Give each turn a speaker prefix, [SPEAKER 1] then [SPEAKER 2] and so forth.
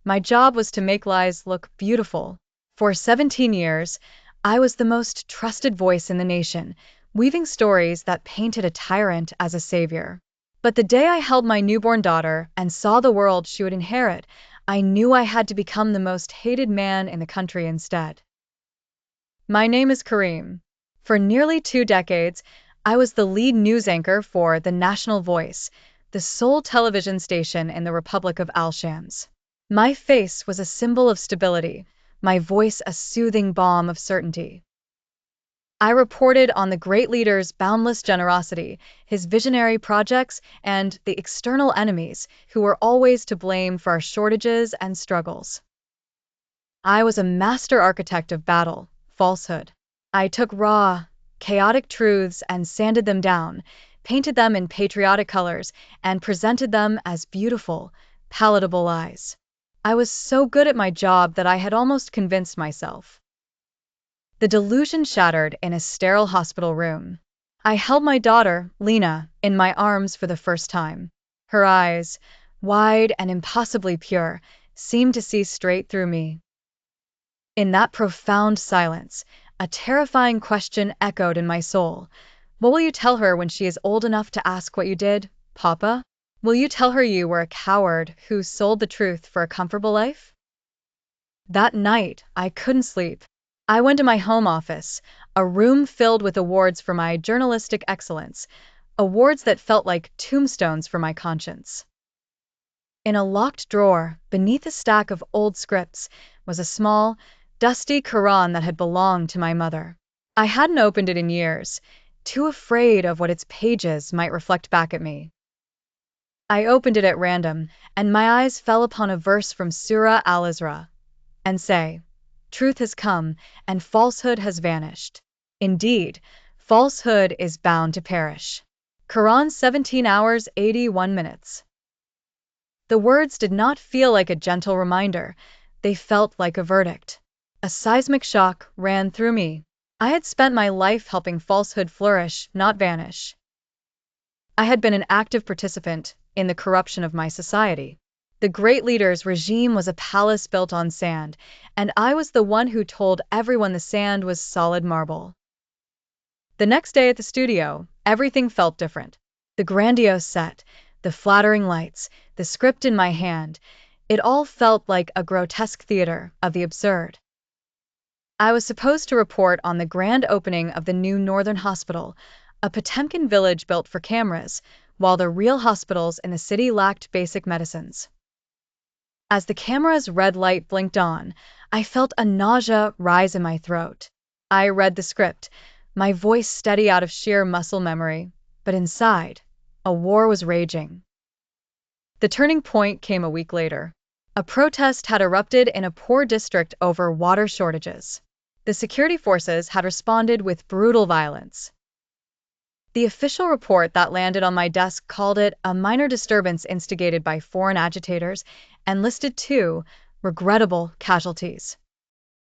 [SPEAKER 1] My job was to make lies look beautiful. For 17 years, I was the most trusted voice in the nation, weaving stories that painted a tyrant as a savior. But the day I held my newborn daughter and saw the world she would inherit, I knew I had to become the most hated man in the country instead. My name is Karim. For nearly 2 decades, I was the lead news anchor for the National Voice, the sole television station in the Republic of Al-Shams. My face was a symbol of stability, my voice a soothing balm of certainty. I reported on the great leader's boundless generosity, his visionary projects, and the external enemies who were always to blame for our shortages and struggles. I was a master architect of battle, falsehood. I took raw, chaotic truths and sanded them down, painted them in patriotic colors, and presented them as beautiful, palatable lies. I was so good at my job that I had almost convinced myself. The delusion shattered in a sterile hospital room. I held my daughter, Lena, in my arms for the first time. Her eyes, wide and impossibly pure, seemed to see straight through me. In that profound silence, a terrifying question echoed in my soul. What will you tell her when she is old enough to ask what you did, Papa? Will you tell her you were a coward who sold the truth for a comfortable life? That night, I couldn't sleep. I went to my home office, a room filled with awards for my journalistic excellence, awards that felt like tombstones for my conscience. In a locked drawer, beneath a stack of old scripts, was a small, dusty Quran that had belonged to my mother. I hadn't opened it in years, too afraid of what its pages might reflect back at me. I opened it at random, and my eyes fell upon a verse from Surah Al-Isra, and say, "Truth has come, and falsehood has vanished. Indeed, falsehood is bound to perish." Quran 17 hours 81 minutes. The words did not feel like a gentle reminder, they felt like a verdict. A seismic shock ran through me. I had spent my life helping falsehood flourish, not vanish. I had been an active participant in the corruption of my society. The great leader's regime was a palace built on sand, and I was the one who told everyone the sand was solid marble. The next day at the studio, everything felt different. The grandiose set, the flattering lights, the script in my hand, it all felt like a grotesque theater of the absurd. I was supposed to report on the grand opening of the new Northern Hospital, a Potemkin village built for cameras, while the real hospitals in the city lacked basic medicines. As the camera's red light blinked on, I felt a nausea rise in my throat. I read the script, my voice steady out of sheer muscle memory, but inside, a war was raging. The turning point came a week later. A protest had erupted in a poor district over water shortages. The security forces had responded with brutal violence. The official report that landed on my desk called it a minor disturbance instigated by foreign agitators and listed 2 regrettable casualties.